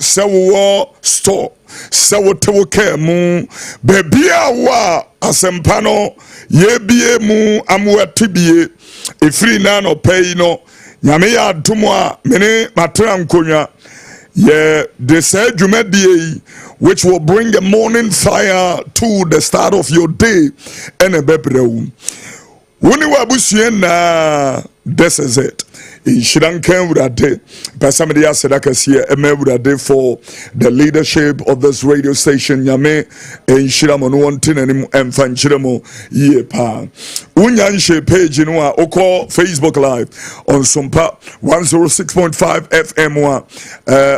sewo store sewo tewo kemu bebia wa asempano yebie mu amwatibie efiri na no pay no nyame ya adomo a mene matra nkonwa ye de say dwumadie which will bring a morning fire to the start of your day and a bebrewu woni wa busue na this is it. Inshirankan Wurade, Pasamedi Asedakasia, Eme Wurade for the leadership of this radio station. Yame, Inshiramo Nuantin and Fanchiramo Yepa. Unyanshe page in Oko Facebook Live on SOMPA 106.5 FM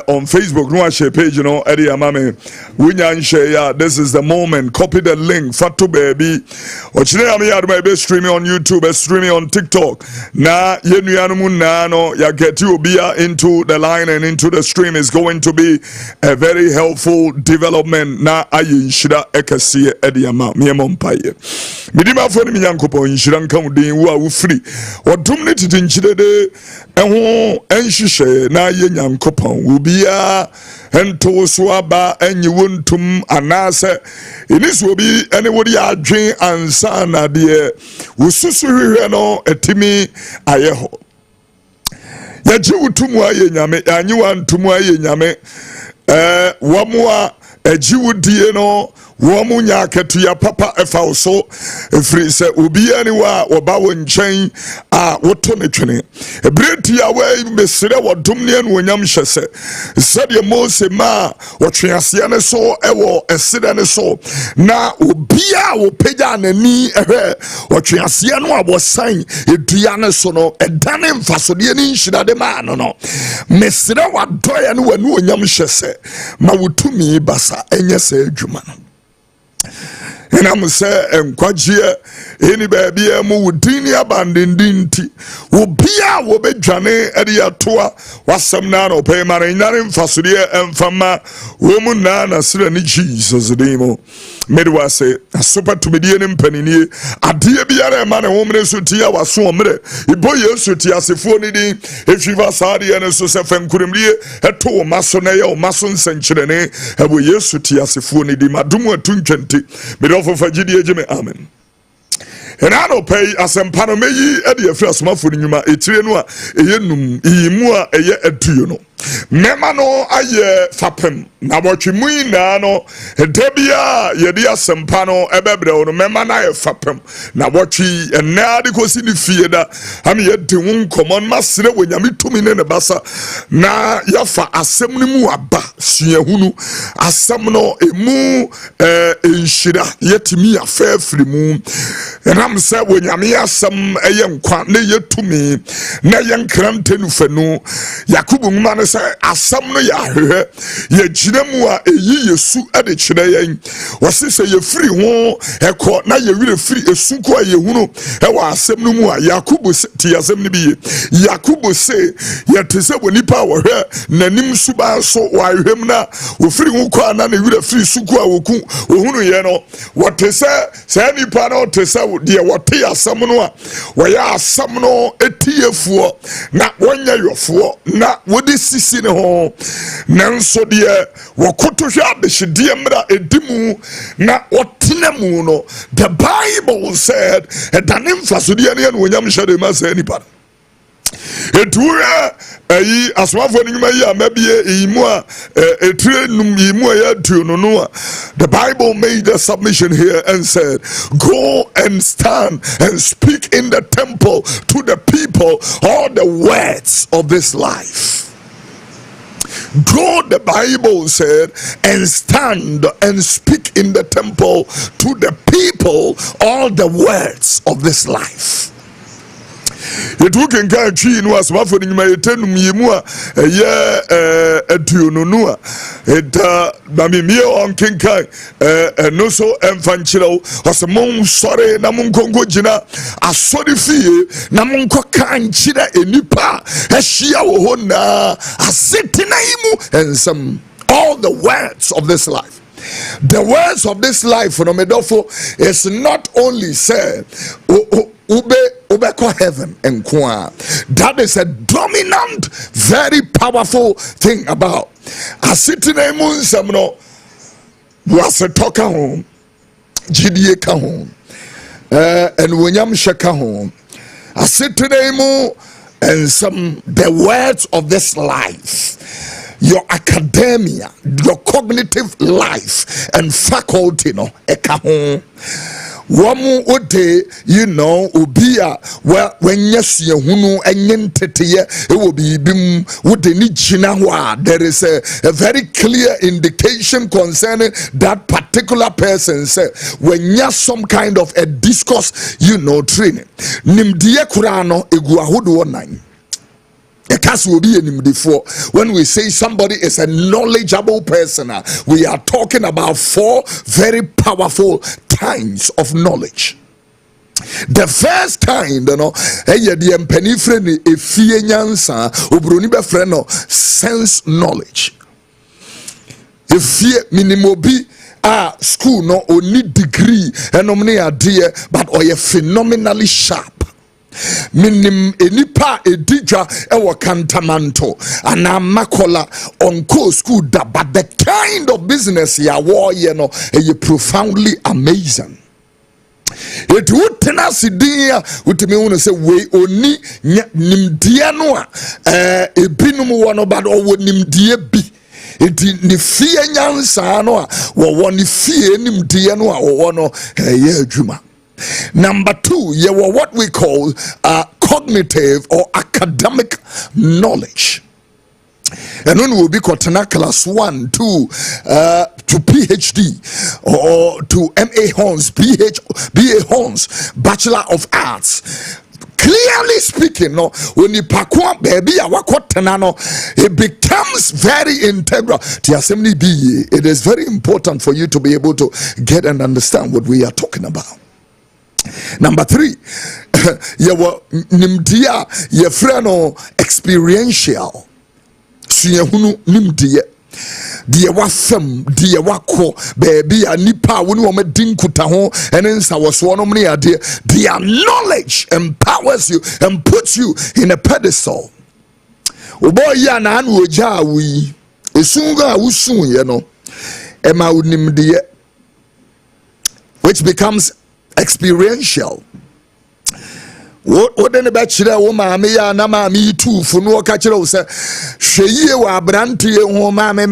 on Facebook. Nuanshe page, Eddie Amame. Unyanshe, yeah, this is the moment. Copy the link. Fatu baby. Watching streaming on YouTube, streaming on TikTok. Na Yenuyanumun na. Ya get you be into the line and into the stream is going to be a very helpful development. Na ayi shida ekasi ediama miyemompaye midima fo ni minyankopo nshira nka mudin wo a wo free odum ne titinchide de eho enhihye na ye nyankopon wo bia ento so aba enyi wontum anase eniso bi ene wodi adwen ansa na de wo susu hwehwe no etimi ayeho yaji utumu aye nyame anyi wa ntumu aye nyame wamua ejiwudie no womu nya ketu ya papa efa so efri se obi ani wa oba wo nchen a woto ne twene ebreti ya we mesire wodom ne anu onyam hyese sede Mose ma wotwease ne so ewo esede ne so na obi a wo pega nani ehwe wotwease no abosan edua ne so no edane mfasode ne nhira de ma no mesire wadoya ne wanu onyam hyese ma wotumi basa enye se adwuma no. And I'm say enkwajie eni baby mu wudini abandindinti wo bia wo bedwane ade atoa wasam na no pe mare nyare mfasode emfama wo mu na sira ni Jesus demo medwa say super to medie ne mpanini ade biara ma ne wo mre so tia waso mre ibo Yesu tia asefo ni din efriva saade ene so se fankuremrie eto wo maso na ye wo maso nsankyerene ebo Yesu tia asefo ni din madumu atuntwente for Fajidi Jimmy Amen. And I don't pay as a panomeyi at the first month for Numa, a trienua, a yenum, imua, a ye etuno. Memano aye fapem, Nabochimu nano, a debia, yedia sempano, ebebro, memana fapem, Nabochi, and Nadicos in the theater. I'm yet to one common master when Yamitum in the bassa. Na yafa assembly aba, Siahunu, assamno, a moo, a shida, yet me a fair free moon. And I'm said when Yamia some a young quantly yet to me, na young crampten fenu, Yakubu man say asamno ya ye jinemu a eyi yesu ade chire was say ye free ho e ko na ye wire free esu ko ye hunu e wa asem no mu a Yakubu ti asem ni bi Yakubu say ye tese wonipa wo hwe nanim suba so wa hwem na wo free ho ko na ne wire free su ko a woku ohunu ye no what tese say nipa no tese de what asem no a wo ya asem no etiefuo na wonya yofo na wodi sisi ne ho nanso de wakoto hwa abehidie mra edimu na otenemu no the Bible said edane mfasodie ne no onyam hyade ma sa nipa etuwe ayi aswafo ni nyuma yi amabie imu a etrenum imu ya tuno no the Bible made a submission here and said go and stand and speak in the temple to the people all the words of this life. Go, the Bible said, and stand and speak in the temple to the people all the words of this life. It took in Kachi no as for my tenum yimua etuno it Bamimio on King Kai no so enfanchilo was a mon sorry namun kongo jina a sorry fee namun kokan chida enipa eshia wohona a sitinaimu and some all the words of this life. The words of this life from Medofo is not only said ube obeko heaven enko. That is a dominant, very powerful thing about asitine mu nsem no was a talker home gidie ka home and wonyam sheka home asitine mu and some the words of this life, your academia, your cognitive life and faculty no eka home. Wamu ode, you know, ubia when yes ye hunu enyentete it will be bim would ni jinawa. There is a very clear indication concerning that particular person. Say when you some kind of a discourse, you know, training. Nimdiye kurano eguahudu online. When we say somebody is a knowledgeable person, we are talking about 4 very powerful kinds of knowledge. The first kind, sense knowledge. If you minimobi school no only degree and idea, but or phenomenally sharp. Minim enipa edija ewo kantamanto ana makola onko school da, but the kind of business ya wo ye no profoundly amazing. It would tenacity with me when say we oni nimdia no ebinum wono bad or nimdia bi. It ni fie nyansa no wo woni fie nimdia no wo no ye adwuma. Number 2, you were what we call cognitive or academic knowledge. And when we'll be class 1, 2 to PhD or to MA Hons, BA Hons, Bachelor of Arts. Clearly speaking, no, when you pakwa baby it becomes very integral to assembly BA. It is very important for you to be able to get and understand what we are talking about. Number 3, you were nimdia ye freno experiential. Suyehunu nimdia. Deɛ wafam deɛ wakɔ baabi a nipa wo ne wo medin kuta ho ene nsa woso no mne ade. Their knowledge empowers you and puts you in a pedestal. Obo ya na anu oja wi esunga wusun ye no ema unimdeɛ, which becomes experiential. What then about chile woman me ya na ma me too for no catch it say sheye wa branti ho ma me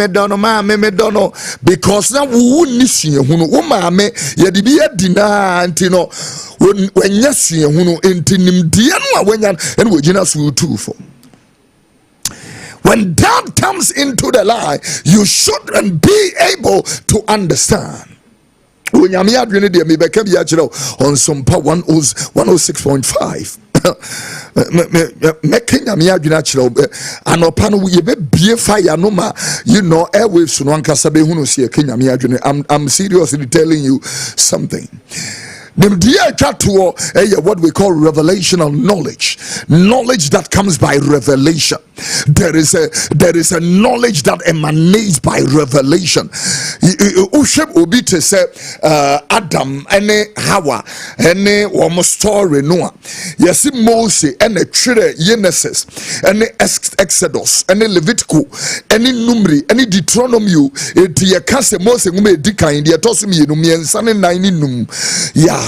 dono because na wo nisue hunu wo ma me ye de bi adina anti no when yasue hunu enti nimdie no a wanya and we gina so too for. When that comes into the lie, you should be able to understand. On SOMPA 106.5. You know, airwaves. I'm seriously telling you something. What we call revelational knowledge that comes by revelation. There is a knowledge that emanates by revelation. Obi to say Adam and Hawa and one story Noah. Yes, Moses and a Genesis and Exodus and Leviticus and Numeri and Deuteronomy. It ye cast Moses dika in the atomi and Sunday 9 yeah.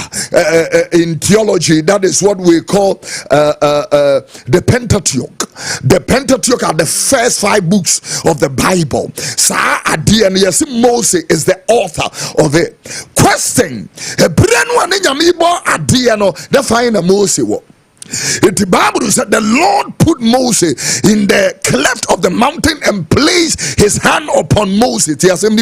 In theology, that is what we call the Pentateuch. The Pentateuch are the first 5 books of the Bible. Yes, Moses is the author of it. Question: the Bible said the Lord put Moses in the cleft of the mountain and placed his hand upon Moses. And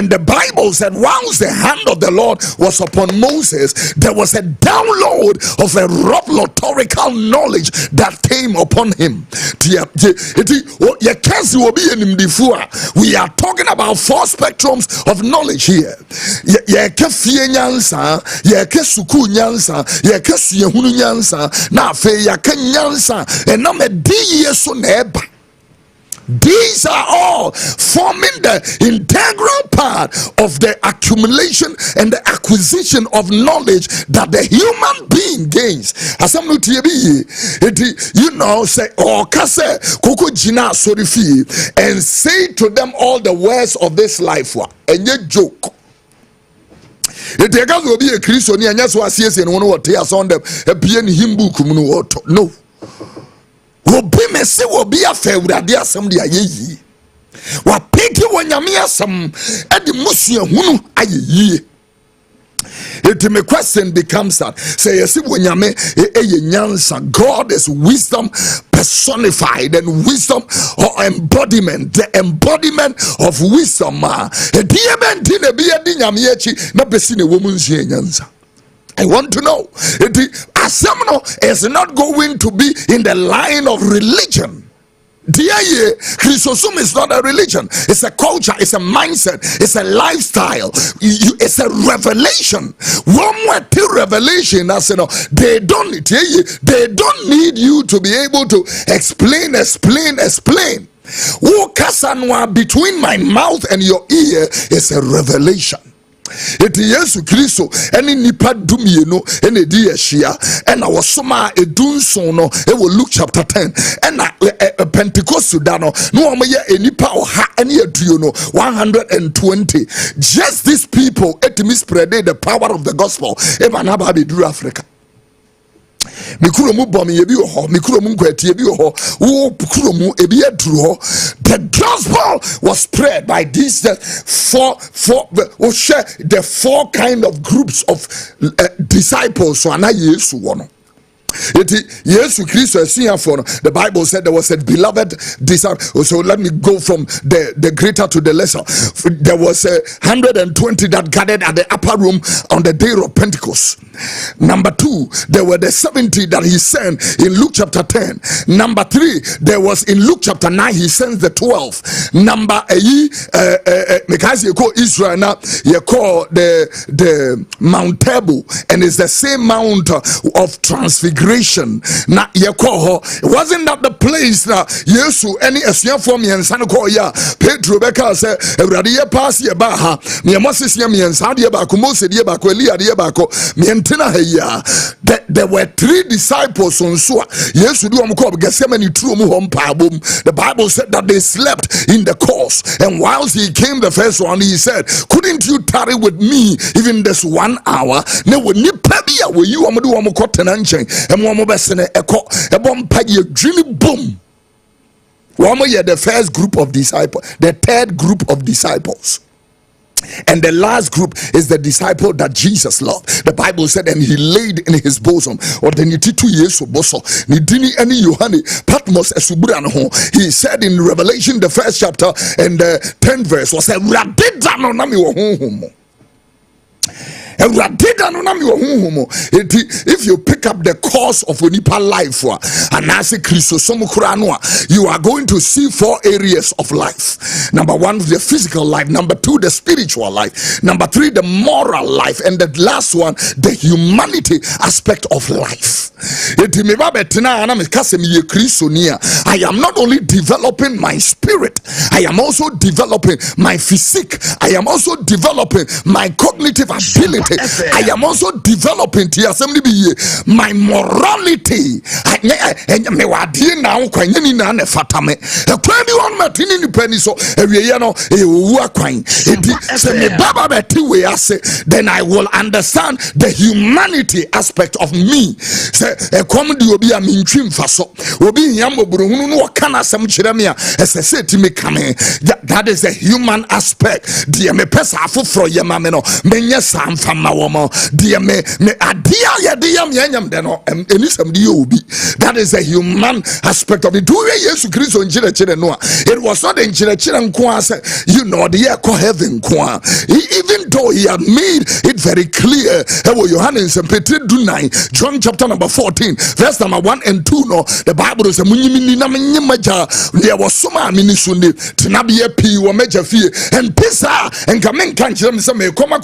the Bible said once the hand of the Lord was upon Moses, there was a download of a rhetorical knowledge that came upon him. We are talking about 4 spectrums of knowledge here. Na fe ya kanyansa enam edi yeso na eba These are all forming the integral part of the accumulation and the acquisition of knowledge that the human being gains. Asam no tie bi you know say kase koko jina sorifi and say to them all the words of this life wa enye joke. It will be a Christian, and that's what says in one of tears on them a bien himbu kumuno. No, will be messy, will be a fair with a dear somebody. Ye what pity when you some at the Muslim who ye. It my question becomes that say yes when you may God is wisdom personified and wisdom or embodiment, the embodiment of wisdom. I want to know it is not going to be in the line of religion. Christosum is not a religion, it's a culture, it's a mindset, it's a lifestyle, it's a revelation. One more revelation, as you know, they don't need you to be able to explain. Between my mouth and your ear is a revelation. It Yesu Kristo any nipa dumieno ene di ehia and our soma edunson no e wo Luke chapter 10 and Pentecost da no omoye enipa oha ene aduo no 120. Just these people etimi spread the power of the gospel e banaba be duru Africa. The gospel was spread by these four kind of groups of disciples. So the Bible said there was a beloved disciple. So let me go from the greater to the lesser. There was 120 that gathered at the upper room on the day of Pentecost. Number 2, there were the 70 that he sent in Luke chapter 10. Number 3, there was in Luke chapter 9 he sends the 12. Number because you call Israel now, you call the Mount Table, and it's the same mount of transfiguration. Now you call wasn't that the place that Yesu any asuya for me and son call ya Pedro Becca say Radia pass ye baha me Moses ye me and Sadia Bako Moses ye Bako Elia ye Bako me antenna here. There were 3 disciples on so Yesu do amko Gethsemane true mu hom pabom. The Bible said that they slept in the course, and whilst he came the first one he said, couldn't you tarry with me even this 1 hour? Ne wo nipa bia wo yi omo do omo kotena nchen e mo besene eko e bom page dream boom. Womo ye the first group of disciples, the third group of disciples, and the last group is the disciple that Jesus loved. The Bible said, and he laid in his bosom, or the nititu yesu boso ni dini any Yohane Patmos esubura no ho. He said in Revelation the 1st chapter and the 10th verse was said, if you pick up the course of Onipa life and as a you are going to see 4 areas of life. Number 1, the physical life. Number 2, the spiritual life. Number 3, the moral life. And the last one, the humanity aspect of life. I am not only developing my spirit, I am also developing my physique. I am also developing my cognitive ability. I am also developing my morality. Then I will understand the humanity aspect of me. That is the human aspect. That is a human aspect of it. It was not in the heaven. Even though he had made it very clear, John chapter number 14 verse number 1 and 2, no, the Bible is there was so many and pizza and kamen can't some come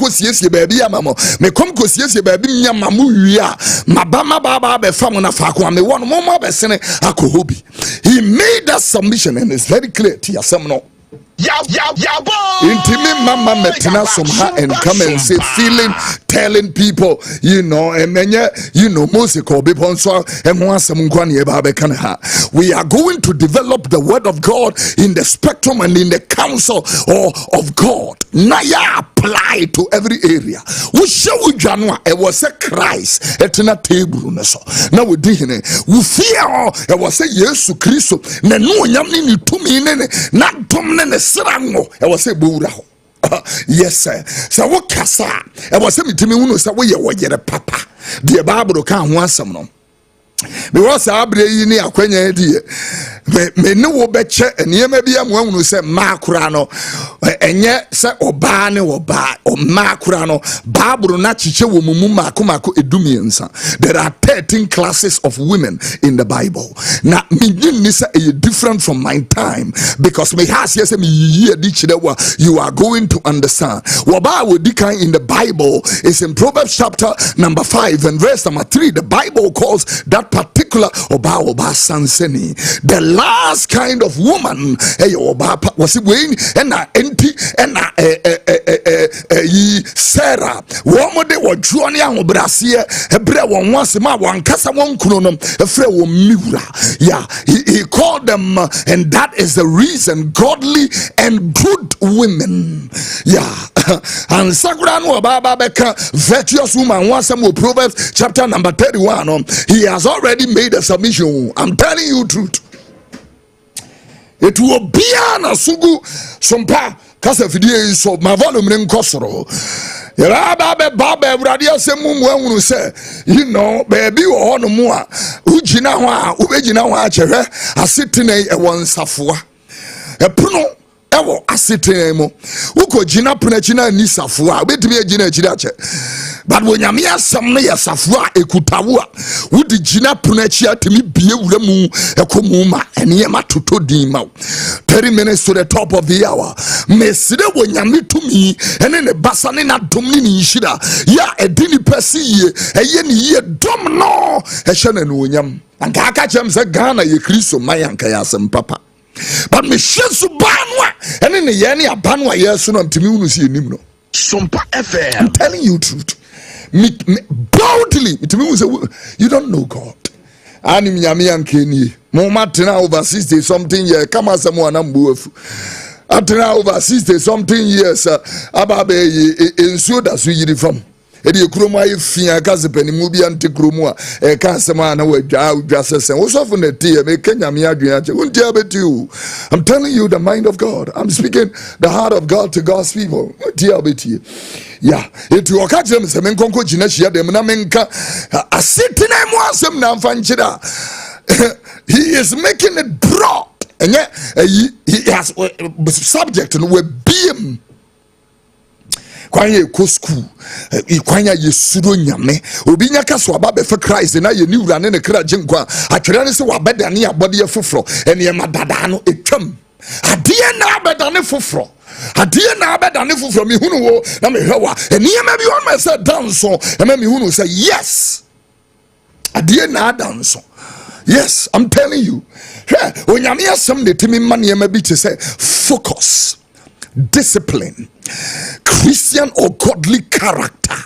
baby. mo me kom kosiesie ba bi nya mamu wi a mabama baba be fam na fa ko me won mo ma be sene akohobi. He made that submission and it's very clear to yourself no. Intimate mama metina somehow and come and say feeling telling people and music or people so we are going to develop the word of God in the spectrum and in the counsel of God. Naya apply to every area. We show Janua it was a Christ etina table now we did we fear it was a Yesu Christo na no nyamni ni tumi nene na domne Srango, I was a Buddha. Yes, sir. So what cassa? I was a meeting who knows that we are papa. The Bible can't want some. Because I believe in a dear. Me no betcha, and ye may be a one who said Macrano, and yet say Obane or Ba or Macrano, Babro Nachiche Mumuma Kumako Edumiansa. There are 13 classes of women in the Bible. Now, me different from my time because me has yes me year you are going to understand. Waba Wodika in the Bible is in Proverbs chapter number 5 and verse number 3. The Bible calls that particular Oba Sanseni the last kind of woman was it Wayne and Sarah woman they were drawing young Brasia Hebrew one once ma one kasa one kunonom a miura. Yeah, he called them and that is the reason godly and good women. Yeah, and Sagrano Baba Beka virtuous woman once more Proverbs chapter number 31 he has already made a submission. I'm telling you truth. It will be an asugu sompa kasa fidie so ma volume ne nkosoro ya baba bradia semu mu say baby wo hono mu a ugina ho a ubegina ho a kyehwe asetene e wonsafoa epono ewo asetene mu uko gina punachina ni safoa obetimi agina akiri ache but when yami asam na yasafoa ekutawo a wudi gina punachi atimi bie wura mu ekomu ma ene ma toto din ma 30 minutes to the top of the hour mesire when yami tumi ene ne basane na domni ni nhira ya edini pesi ye eye ni ye dom no ehye na no nyam anka aka chem se Ghana ye Kristo mayanka ya asem papa but me shesu banwa ene ne ye ne abanwa yesu no ntimi unu si enim no Sompa FM. I'm telling you truth. Boldly, it means you don't know God. Anim nyamian keni. Moma tena over 60 something years. Kama someone ambuefu. Atena over 60 something years. Ababe ensuo da so yiri from. Edi ekromo ayi fia kaze penimu bi ante kromo a ka sema na wadwa sesen wo so for na tie me kenya me adwen ache unti abeti. I'm telling you the mind of God. I'm speaking the heart of God to God's people. Unti abeti. Yeah, it will catch them se men konko gina hia dem na menka asetena mu asem na mfanchira. He is making it broad. And yet he has subject and we beam kwanye ko school ikwanya yesuro nyame obi nyaka so ababe for Christ na ye ni wura ne kra ginkwa atwere ne se wabeda ne abode ye foforo ene ye madada no etwam ade na abeda ne foforo ade na abeda ne foforo mi hunu wo na me hwa ene ye ma bi won ma say dance e ma mi hunu say yes ade na dance. Yes, I'm telling you. When you hear some the timi man ye ma bi to say focus, discipline, Christian or godly character.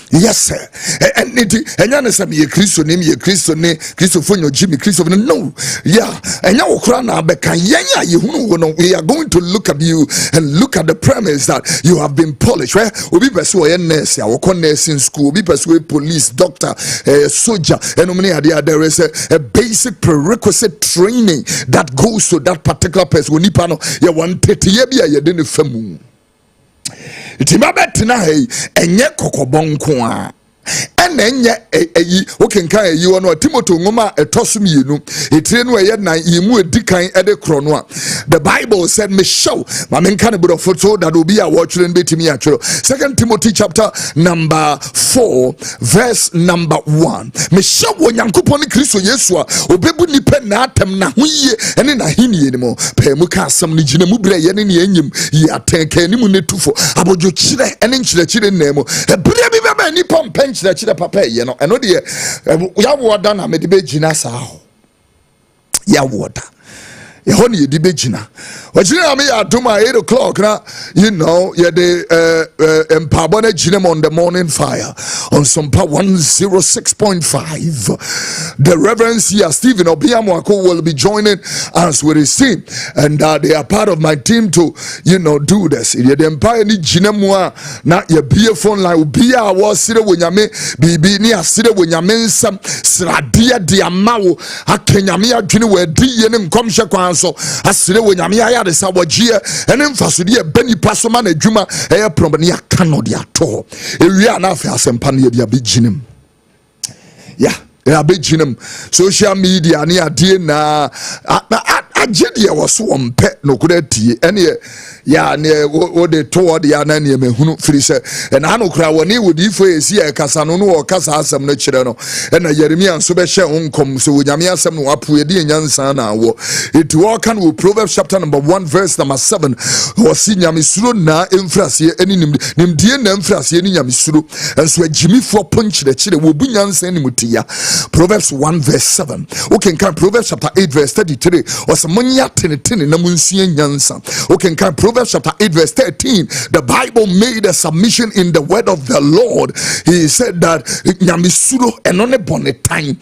Yes, sir. And you say me Christo name ye Christo ne Christo for your Jimmy Christo no. Yeah. And now we are going to look at you and look at the premise that you have been polished. Right? Obi persuade nurse, our nursing school, obi persuade police, doctor, soldier, and there is a basic prerequisite training that goes to that particular person. When you want you didn't famu. Itimabe tina hey enye kokobon ko a enenye okenkan eyi ono Timothy ngoma etosom yenu etire no ye nan yimu edikan ede krono a the Bible said me show ma menka ne bro photo that obi a watch betimi atwero 2 Timothy chapter number 4 verse number 1 me show onyankopon Kristo Yesu a obebu nipa na atem na hoye ene na henie ni mo pe mu ka asam ni gina mu bre ye ne enyim ya tenka ni mu netufo abojo kire ene nkyire na mu ebre bi baba ni pom penkyire papa ye no eno de ya woda na me de be gina sa ho ya woda Yehoni yedi begina. Wajina me ya duma 8 o'clock na you de empabone jinem on the morning fire on SOMPA 106.5. The Reverend here Stephen Obiamwako will be joining us with his team, and they are part of my team to do this. Ye de empire ni jinemwa na ye be phone line ubia was sire wenyame bibi ni asire wenyame nsam sradia dia mawo akenyame adwene we di ye ne nkomhye kwan so asire wenyame aya de sa wogye ene mfasode ye bani pasoma na adwuma eye prombani aka no de ato ewia na afa asempa ne de abeginem abeginem social media ne ade na agye was so ompe no kuda tie ene ne wo de toward ya na ne mehunu firi se na anokra woni wodi ifo esi e kasa no no kasa asem no kire no na Yeremia nso be hye onkom so wonyame asem no apo edi nyansa na wo it wo kan wo Proverbs chapter number 1 verse number 7 wo si nyame suro na emfrase eni nimdie na emfrase eni nyame suro enso agimifo ponkyire kire wo bu nyansa ni mutia Proverbs 1 verse 7 okay kan Proverbs chapter 8 verse 33 Munya tenetene na munsuye nyansa. Okay, in Proverbs chapter 8 verse 13, the Bible made a submission in the word of the Lord. He said that nyamisuro enone bonetime.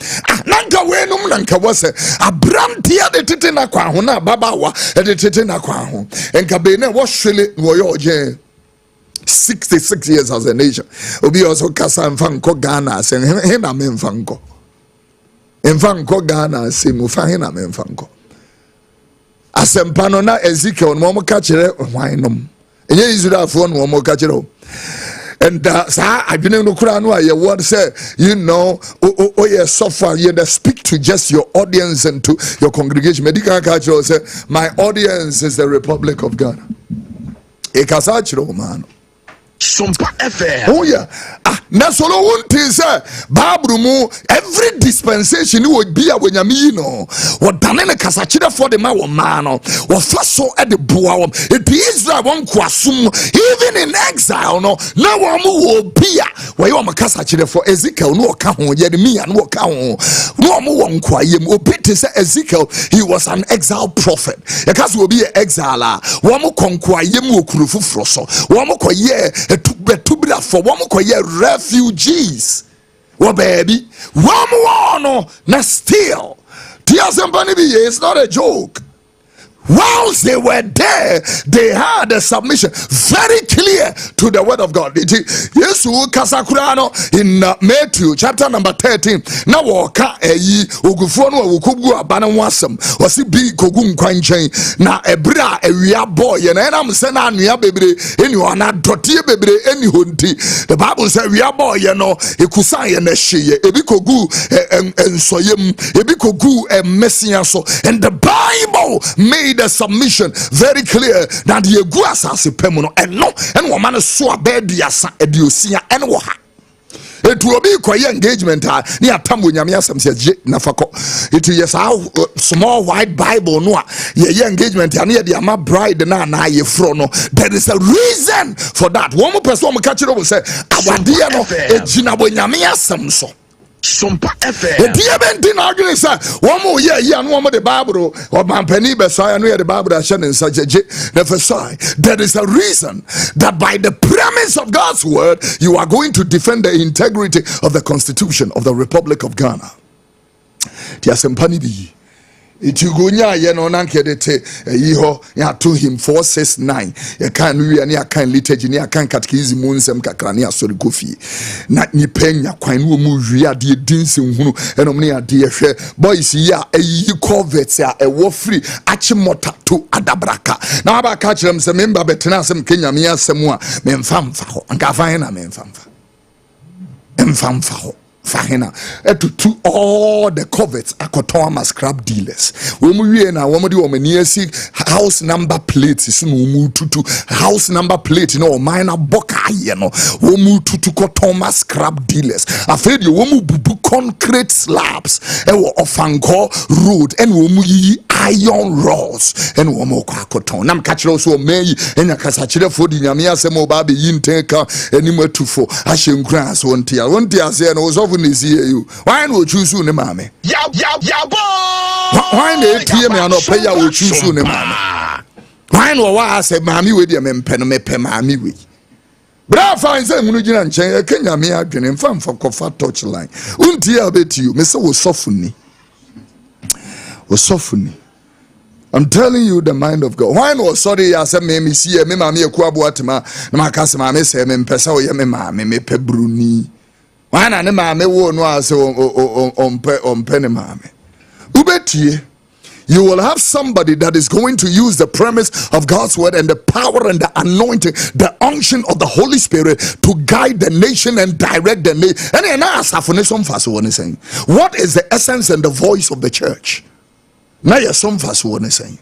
Nanka wenum nanka wase abrantia de tete na kwa ho na babawa de tete na kwa ho. Enka bene wo hwele wo yoje 66 years as a nation. Obi also kasa mfanko Ghana se hena memfanko. Mfanko Ghana se mu fa hena memfanko. Asempano na Ezekiel no mo ka kire hwanom enye Israel fo no mo ka kire and sa adwene no kura no aye word say you suffer you speak to just your audience and to your congregation medical ka kire say my audience is the Republic of Ghana e ka sa kire man SOMPA FM. Oh yeah. Na solo won't say Bible mu every dispensation would be a wenyami what danene kasachira for the man what faso at the boawam it is one kwasum even in exile no one will be where you are kasachira for Ezekiel no ka ho Yeremia no ka ho no mo won kwayem obiti say Ezekiel he was an exile prophet because will be an exile one mo konkwayem okurufu froso one mo koye tubra for one mo koye refugees. Well, baby, one more na still. It's not a joke. Whilst they were there, they had a submission very clear to the word of God. Yes, Kasakurano in Matthew chapter number 13. Now, Waka eyi Ogufono Wukubu Abanawasam was it big Kogum Quanchain. Now, Ebra, a real boy, and I'm saying, I'm baby, anyone, not Dotia baby, any hunty. The Bible says, we are boy, Ekusai and Eshi, Ebikogu and Soyem, Ebikogu and Messiaso, and the Bible made the submission very clear that the guasa se pemono and no and woman so bed yasa ediosia and waha. It will be quite engagement near Tamu Yamiasam says Nafako. It is our small white Bible no ye engagement near the Ama bride na ye frono. There is a reason for that. One more person catch it over say our dear no Ejinabo Yamiasam so. SOMPA FM. The DMN argument say one more year and one more the Bible or Mampeni Besai and we the Bible that in such a there is a reason that by the premise of God's word you are going to defend the integrity of the Constitution of the Republic of Ghana. Tiasempani Itugunya yeno nankedete yiho ya to him 469 ya kan wi ne akan liturgy ne akan catechism munsem kakra ne asori kofi na nipenya kwan wo mu wi ade dinsen hunu enom ne ade hwe boys ya eyi covet ya ewo free achimota to adabraka na aba ka kirem se member betena asem Kenya me asem a memfamfa ho anka fan na memfamfa Mfamfaho. Fahina to all the coverts akotoma scrap dealers. Womu na womodi omaniesi house number plates is no tutu house number plate no minor boka ye no womu tutu kotoma scrap dealers. Afraid you womu bubu concrete slabs e wo ofanko road and womu yi iron rods and womu kwakoton nam kachiro so meyi enya kasachire fodi nyame asem oba be yinteka enima tufo ahyenkura so wontia se no so you. Why no choose soon, mammy? Why they tear me on a pay will choose soon, mammy? Why no? Why I said, mammy, with your men pen me pen mammy with. But I find some Mujan and Chang, Kenya me again and fun for Kofa touch line. Won't you bet you, Mr. was softening. Was softening. I'm telling you the mind of God. Why no? Sorry, I said, me see a mammy a quabuatima, Namakasma, me say, me pesa, ye me mammy, me pebruni. Why na mame wo no ase on penny mame. Ubeti, you will have somebody that is going to use the premise of God's word and the power and the anointing, the unction of the Holy Spirit to guide the nation and direct the nation. And then I ask some fast one is saying, what is the essence and the voice of the church? Now you're some fast one is saying.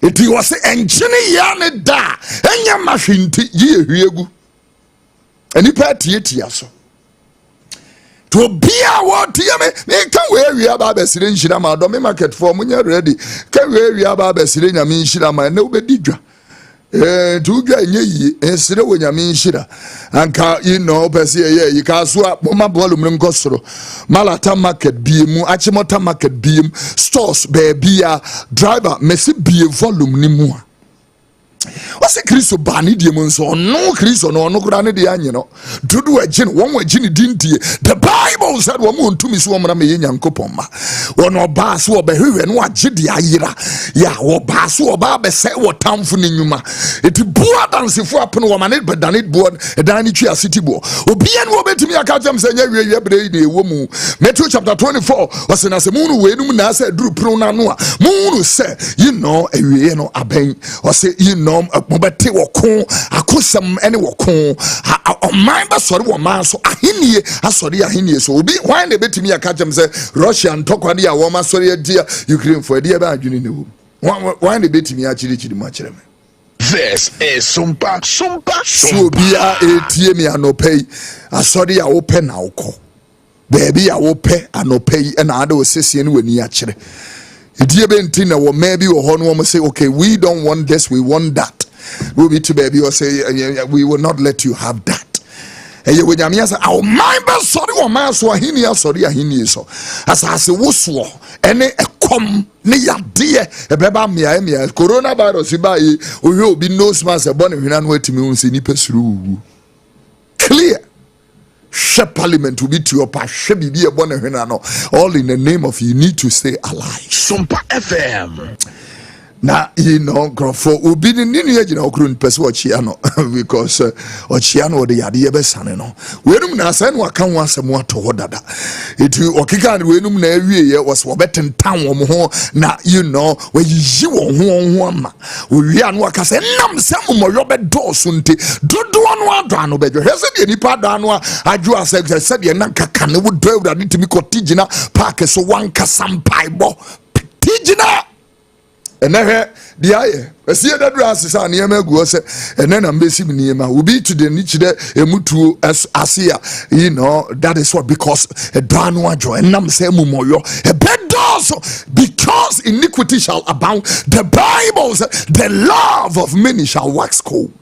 It was engineer yane da enya machine ye hiegu. And you pay so. To be a what me can wear we about the Syrian Shirama, don't market for when you're ready. Can we about the Syrian Yamin Shirama, nobody dra. To get ye, and still when Yamin Shira, and you know, Persia, you can swap Mama Bolum Gosro, Malata market beam, Achimota market beam, stores, baby, driver, Messi be volume nimua. What's a Christo Bani demons or no Christo no grande diano? Do a gin, one way Ginny dinty. The Bible said one to Miss Woman Yan Copoma. One or Bass or Behu and what Jidi Ira. Ya or Bass or Barbe say what town for Ninuma. It board dance if weapon woman, but done it board a Danichia city board. Obian will bet me a catcham saying every day woman. Matthew chapter 24 was in a moon way, Nasa drew pronanua. Moon said, you know, a no aben or say, you know. Mobete woko akosam ene woko omamba sori wo man so ahenie asori ahenie so obi why na betimi akajam say Russia ntokwa dia wo ma sori dia Ukraine for dia ba adwene ne wo why na betimi achiri mu akire me. This is Sompa. So bia etie mi anopei asori a wo pe na woko baby a wo pe anopei e na ade wo sesie ne wani akire. Maybe or say, okay, we don't want this, we want that. We'll be to baby or say, we will not let you have that. And you would say, oh, my best sorry, or my swahini, sorry, ahini so. As I say, wuswo, any a come, near dear, a beba mia, coronavirus, by we will be no smas a bonnet, and wait to me, clear. Parliament will be to your passion, be a bonnet, all in the name of you need to stay alive. Sompa FM. Now, you know, for Ubi in the Grun Peswachiano because Ochiano the Odehyieba Saneno. Wenum Nasan Wakan was a more to Hodada. It Okikan Wenum Navy was Wabetan Town na you know where you won we are Wakas and Nam Samu Robert Dawsunti. Do one drano bedroom. Has any part downwa? I drew a said Yanaka can would drive that into me Tijina Park so one Kasam Paibo Tijina. And then the eye, I see that grass is on Yama Guose, and then I'm basing Nima will be to the niche there, a mutu as Asia, you know, that is what because a Danwa joy and Nam Semumoyo, a bed also because iniquity shall abound. The Bible says the love of many shall wax cold.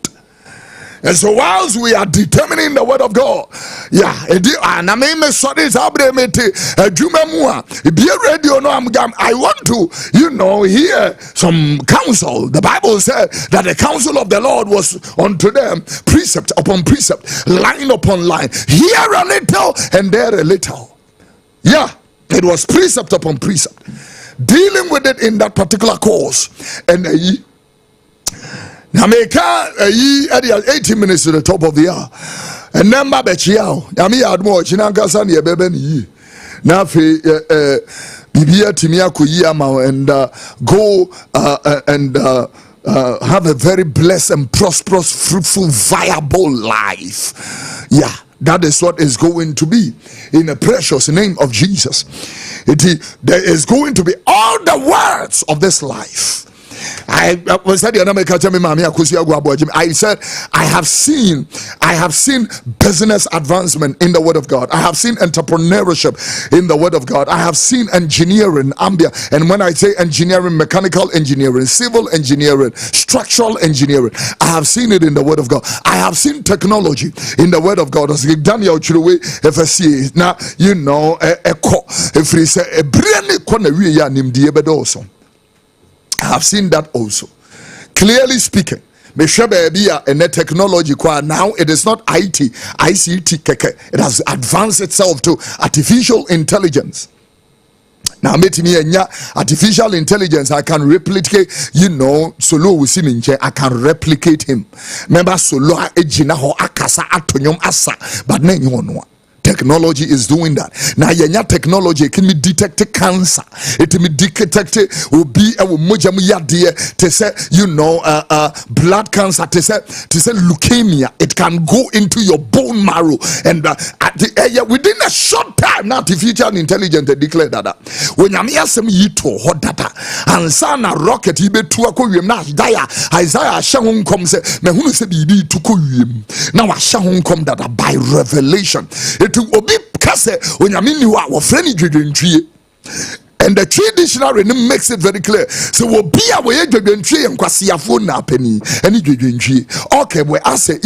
And so whilst we are determining the word of God, yeah, and I mean, sorry, I want to, you know, hear some counsel. The Bible said that the counsel of the Lord was unto them precept upon precept, line upon line, here a little and there a little. Yeah, it was precept upon precept, dealing with it in that particular course. And now make 18 minutes to the top of the hour. And then Babechiao, Yami Admo, Chinangasan, Yabeben, Nafi, Bibia Timia Kuyama, and go and have a very blessed and prosperous, fruitful, viable life. Yeah. That is what is going to be in the precious name of Jesus. There is going to be all the words of this life. I said I have seen business advancement in the word of God. I have seen entrepreneurship in the word of God. I have seen engineering, and when I say engineering, mechanical engineering, civil engineering, structural engineering, I have seen it in the word of God. I have seen technology in the word of God. As Daniel Chiruwe FSC, now you know if we say a brand I have seen that also. Clearly speaking, and the technology now it is not ICT, it has advanced itself to artificial intelligence. Now, artificial intelligence, I can replicate, Solo Wisinche, I can replicate him. Remember, Solo Ejina ho akasa atonyom asa, but then you know. Technology is doing that. Now, your technology can be detect cancer. It can be detected will be a to say blood cancer. To say leukemia. It can go into your bone marrow, and within a short time, now artificial intelligence declare that when you hear some hot data and sana rocket ibe tu akowiem na Isaiah shahun come say me hunu se bibi tu kowiem na wa shahun come that by revelation. Obi kase onyame wa wo freni dwedwentwie, and the tree dictionary makes it very clear. So obi a we dwedwentwie enkwasiafo na pani eni dwedwentwie. Okay, we ase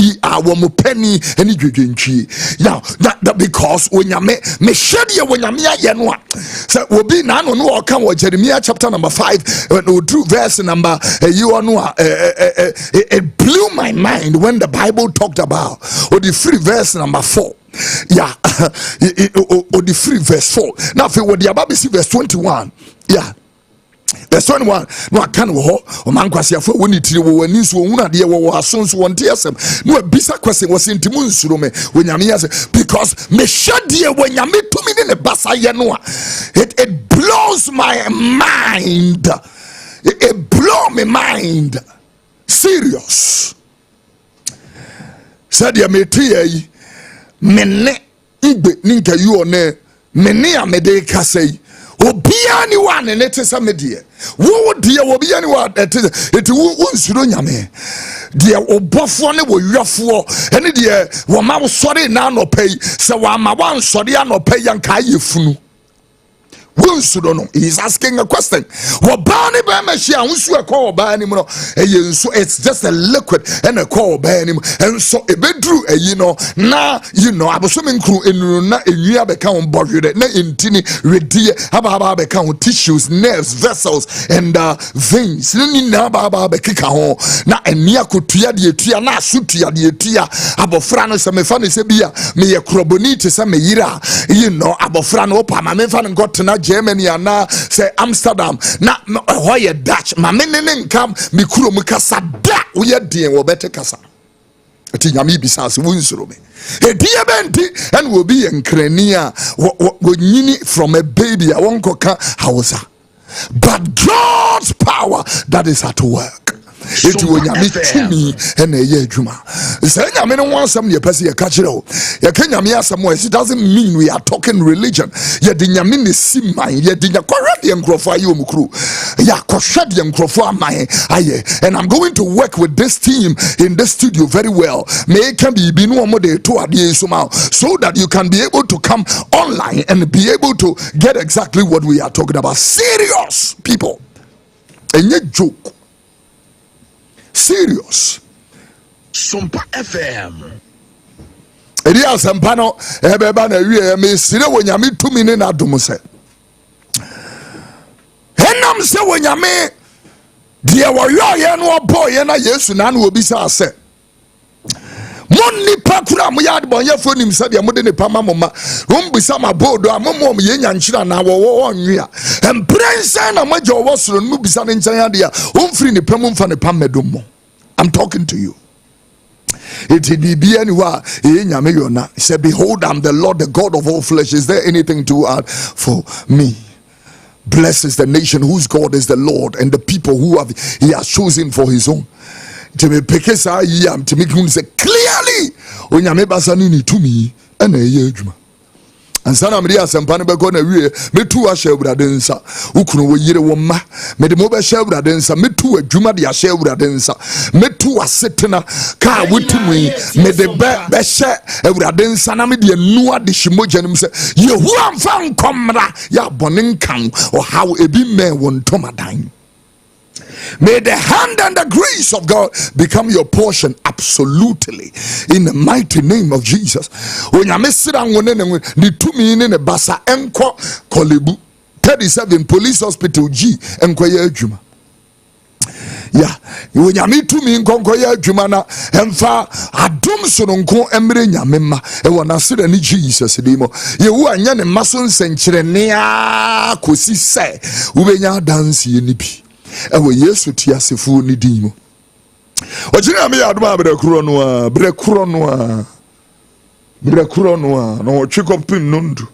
wo mo pani eni dwedwentwie. Now that because onyame me hwede onyame aye no a so obi na no no oka wo Jeremiah chapter number 5 when we drew verse number it blew my mind when the Bible talked about the free verse number 4. Yeah, or the free verse 4. Now, if what the above is verse 21, yeah, verse 21. No, I can't go. O man kwasi afo woni tiri wo wani so wona de wo asonso won te asem. No bisa kwase wo sentimu nsuro me wonyame yase because me hwede wonyame tumi ne basa ye no a it blows my mind. It blow my mind. Serious. Said ya me tie mene igbe ninka you one mene amede kasei obia ni wa ne tesa medie wo de obia ni wa eti wo nsuro nyame de obofo ne wo yafo ene de wo ma wo sori na anopai se wa ma wa nsori anopai yanka yefunu. He's asking a question. It's just a liquid and a call banim, and so a bedroom, now I was swimming crew in a become buried in tiny redia about become tissues, nerves, vessels, and veins. Now and near could tia the tia, na sutia the tia, abofrano, some funny sebia, me a crobonite, some ira, abofrano, Pamamefan got to Germany and now say Amsterdam na why Dutch ma menene come me kuro mu kasa da we dey wo bete kasa ati nyame bisase wunsuro me e die benti and will be enkrania wo nyini from a baby I won't coca Hausa, but God's power that is at work. It will yami tumi and a ye juma. Say yami no want some ye pesi ye kachiro. Ye kenya mi asamo. It doesn't mean we are talking religion. Ye di yami ni simai. Ye di yakoradi enkrofo ayo mukru. Ya koshadi enkrofo amaye aye. And I'm going to work with this team in this studio very well. May can be binu amode to adi somehow so that you can be able to come online and be able to get exactly what we are talking about. Serious people. And ye joke. Serious. SOMPA FM. Edia Sampano, Ebeba na wie me sire wonyame tumi ne na dum se. Henam se wonyame de wo ye no obo ye na Yesu na na obi sa se. Monni pakura mo yade bon ye fonim se de mo de ne pama moma. Umbisa mabodo amomom ye nyanchira na wo onwia. Emprensa na majo wo soro no bisa ne nchen ade a umfiri ne pam mfa ne pam medom mo. I'm talking to you. It be anywhere. He said, behold, I'm the Lord, the God of all flesh. Is there anything too hard for me? Blessed is the nation whose God is the Lord, and the people who he has chosen for his own. To me, to me, say clearly, when you to me, ɛna ɛyɛ adwuma ansa na mede asɛmpa no bɛkɔ na wie metu ahyɛ Awurade nsa wokunu wo yere wo mma mede mo bɛhyɛ Awurade nsa metu adwuma de ahyɛ Awurade nsa metu asetena ka wotumi mede bɛhyɛ Awurade nsa na mede anu ade hyemogya nim sɛ Yehowa mfa nkɔmmra yɛ abɔne nkan ɔhaw ebi mmɛn wo ntomadan. May the hand and the grace of God become your portion absolutely in the mighty name of Jesus. Onyamesira ngone ni tumi ne basa enko Kolebu 37 police hospital G enko ye adwuma. Ya onyame tumi nkonko ye adwuma na emfa adom sononko emre nyamema e wona sira ni Jesus dimo ye wo anya ne maso nsenkyere ne a kosi se ubenya dance ye ni bi ewo Yesu ti asefo ni din mo ojina me adoma brekuro no a no twekopin nundu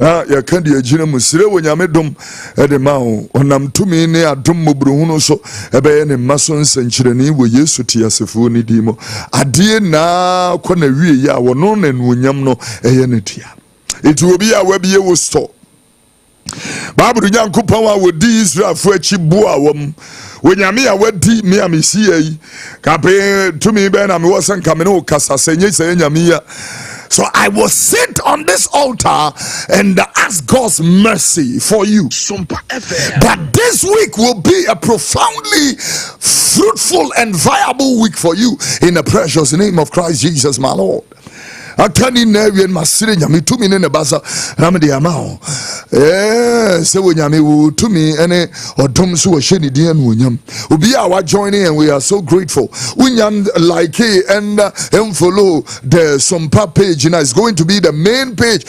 ya kandi agina musire wonyame dom ede ma o onam tumi ne adom mobrohunu so ebe ne maso nsankyereni wo Yesu ti asefo ni din mo ade na kona wie ya wono na nuonyam no eye ne tia eti obi a wabie wo store Bible nyankopon a wodi Israel fo achi boa wom wonyame a wadi me amesi yi kape tumi be na me wo sanka me no kasa senye se nyame ya. So I will sit on this altar and ask God's mercy for you. SOMPA FM. That this week will be a profoundly fruitful and viable week for you in the precious name of Christ Jesus my Lord. Akani newe masire nyame tumi ne basa ramde amao se wo nyame wo tumi ene odom so wo hye ne dia no nyam obi a wa joining and we are so grateful unyan like and follow the SOMPA page and it's going to be the main page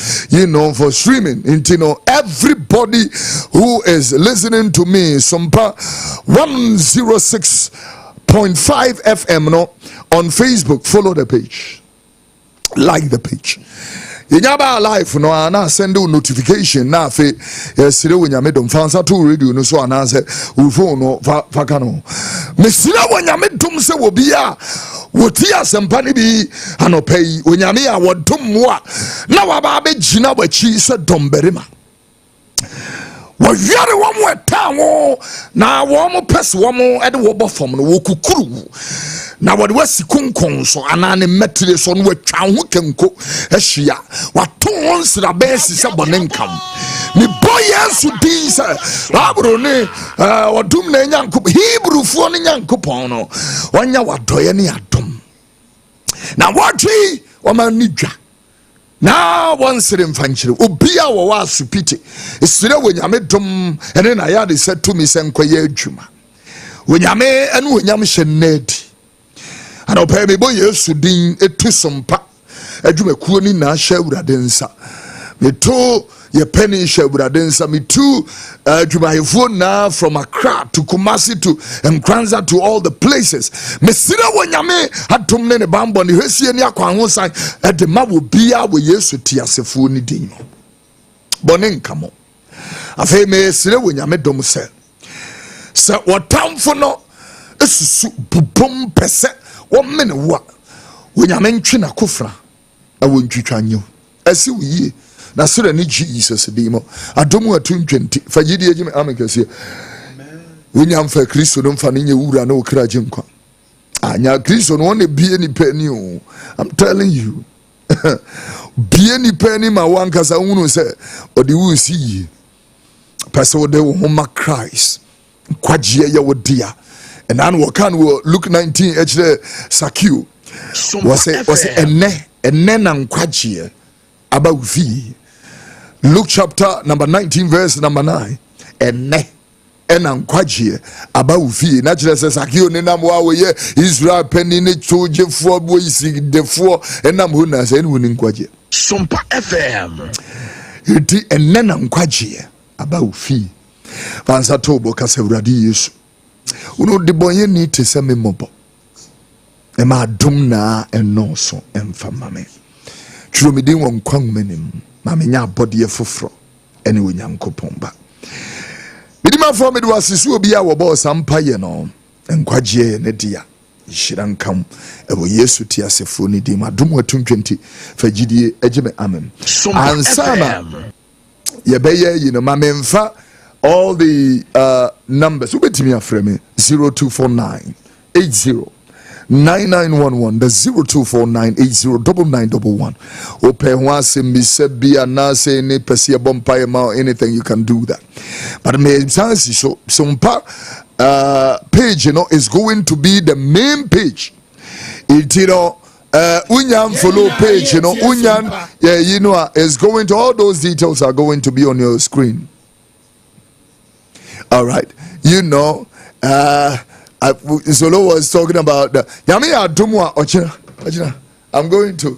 for streaming into everybody who is listening to me SOMPA 106.5 FM on Facebook. Follow the page, like the page. Yenyaba life no ana send you notification na fe yesire wonyame dom fansa to radio no so ana se wo phone no faka no mesire wonyame dom se wo bia woti asempa ne bi anopai wonyame a wodom mo a na waba be gina wachi se dom berima wɔyare wɔn ɛta wɔn na wɔn pɛs wɔn ɛde wɔbɔ fam no wɔkukuru na wɔde wasi konkon so anane metire so no wɔtwa ho kenko ahyia wato wɔn srabe sise bɔne nkam me boy Yesu din sɛ abro ne wɔdum na nyankopɔ Hebrewfoɔ ne nyankopɔn no wɔnya wadɔye ne adom na wɔtwe wɔma nidwa na wansere mfankyere obi a wo wa asupite esire wonyame dom ene na ya de setu mi senkoye adwuma wonyame ene wonyam hye nadi ana opa me bo Yesu din etu SOMPA adwuma kuo ni na hye Awurade nsa meto ye penny hye Awurade nsa metu adwuma hefo na from Accra to Kumasi to Nkranza to all the places mesire wonyame adom ne bambo ne hwesie ne akwan ho san ede ma wo bia wo Yesu ti asefo ni din bone nkamo afei mesire wonyame dom se wotamfo no esusu bubom pese wo mene wo wonyame ntwe na kofra awo ntwitwanyo asi wo yie na sira ni Jesus dimo adomu atuntwenti fagidi ejime amekase wonya mfa Kristo no mfa ne wura na okra jinkwa anya Kristo no ne bie ni pani o I'm telling you bie ni pani ma wankasa hunu se odi wusi yi pese wo de wo homa Christ kwagie ya wodia and an wo kan wo Luke 19 ejre Sakio was enne na nkwagie aba ufi. Luke chapter number 19 verse number 9 enne ena nkwagie aba ufi na kire se Sakio ne nam wa ye Israel pani ne chojefo bo isi defo enam ho na se ne woni nkwagie SOMPA FM iti enne na nkwagie aba ufi fansa tobo kasa Awurade Yesu uno de bonye ni te se memobo e ma dum na enoso emfa mame twiro me din won kwan manim ma menya abode foforo ene onyankopon ba midima fo me do asisu obi a wo bo sampa ye no nkwagie ne dia Shiranka ewo Yesu ti asefo ni dim adom watum 20 fagidie ejeme amen. Ansana yebeye mamemfa all the numbers ubetimi afreme 0249 80 9911 the 0249809911 open once in Misebia Nase ne Pesia Bompire Ma anything you can do that. But me so SOMPA page is going to be the main page. Unyan follow page, Unyan, is going to, all those details are going to be on your screen. All right, Solo was talking about the Yami Adumwa Ochina. I'm going to,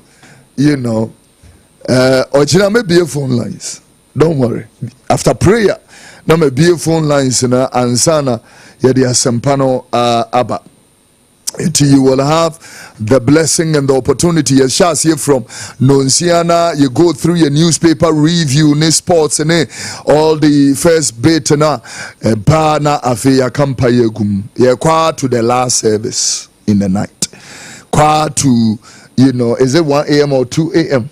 Ochina may be a phone lines. Don't worry. After prayer, no may be a phone lines and Ansana Yadia Sempano Abba. Until you will have the blessing and the opportunity. As shall see from Nonciana, you go through your newspaper review, sports, and all the first bit na bana afeya kampayegum. Yeah, qua to the last service in the night. Qua to is it 1 a.m. or 2 a.m.?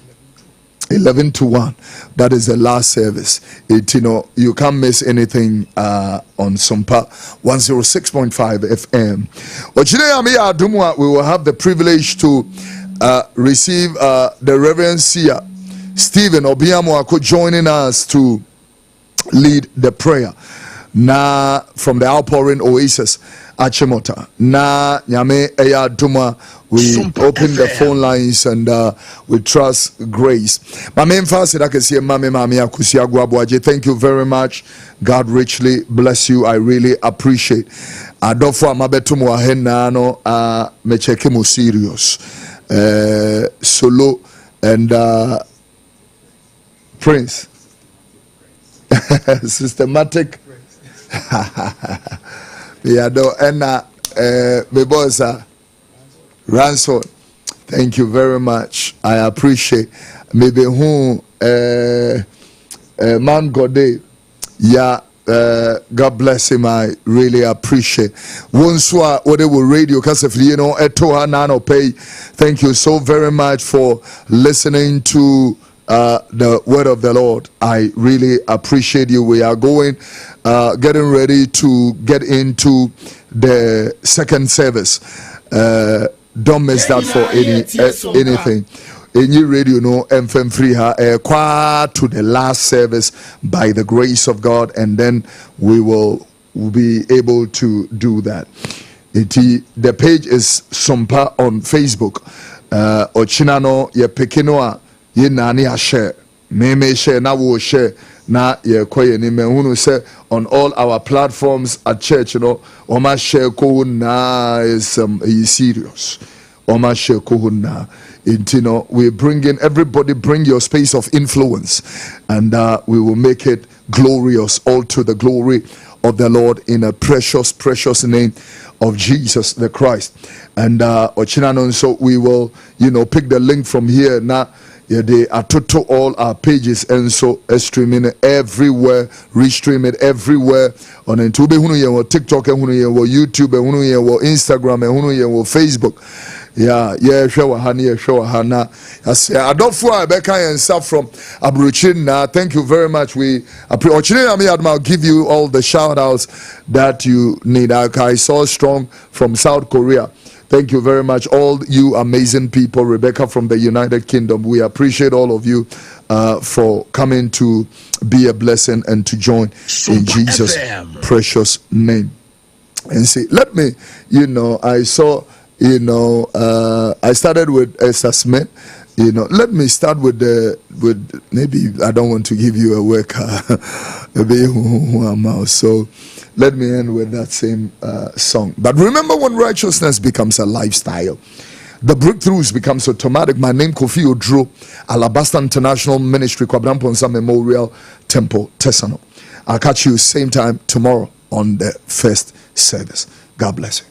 11 to 1. That is the last service. You can't miss anything on SOMPA 106.5 FM. We will have the privilege to receive the Reverend Seer Stephen Obiamoako joining us to lead the prayer. Na from the outpouring oasis Achimota. Na Nyame Eya Duma. We open the phone lines and we trust grace. My main fast I can see Mami Akusia Guabuaje. Thank you very much. God richly bless you. I really appreciate. Adofo Amabetumu Ahenano Mechekemu serious. Solo and Prince. Systematic. My boss Ransford, thank you very much. I appreciate. Maybe who man Gode, God bless him. I really appreciate. Wonswa whatever radio kasefli etoha nano pay. Thank you so very much for listening to the word of the Lord. I really appreciate you. We are going getting ready to get into the second service. Don't miss that for anything. Any radio FM free qua to the last service by the grace of God, and then we will be able to do that. The page is SOMPA on Facebook. Ochinano ye pekinoa ye nani a share. Me share na wo share. Na ye koye ni mehunu say on all our platforms at church, Oma share ko na is serious. Oma share ko na. We bring in everybody. Bring your space of influence, and we will make it glorious, all to the glory of the Lord, in a precious, precious name of Jesus the Christ. And Ochinanon, so we will, pick the link from here now. Yeah, they are to all our pages, and so streaming it everywhere, restream it everywhere on YouTube, TikTok, YouTube, Instagram, Facebook. Yeah, show Hana. I don't feel Becca and stuff from Abruchin. Thank you very much. We appreciate. I'll give you all the shout outs that you need. I saw Strong from South Korea. Thank you very much, all you amazing people. Rebecca from the United Kingdom. We appreciate all of you for coming to be a blessing and to join in Jesus' precious name. And see, let me, I saw, I started with Esther Smith. Let me start with maybe I don't want to give you a worker. So let me end with that same song. But remember, when righteousness becomes a lifestyle, the breakthroughs becomes automatic. My name KOFI ODURO, Alabaster International Ministry, Kwabramponsa Memorial Temple, Tesano. I'll catch you same time tomorrow on the first service. God bless you.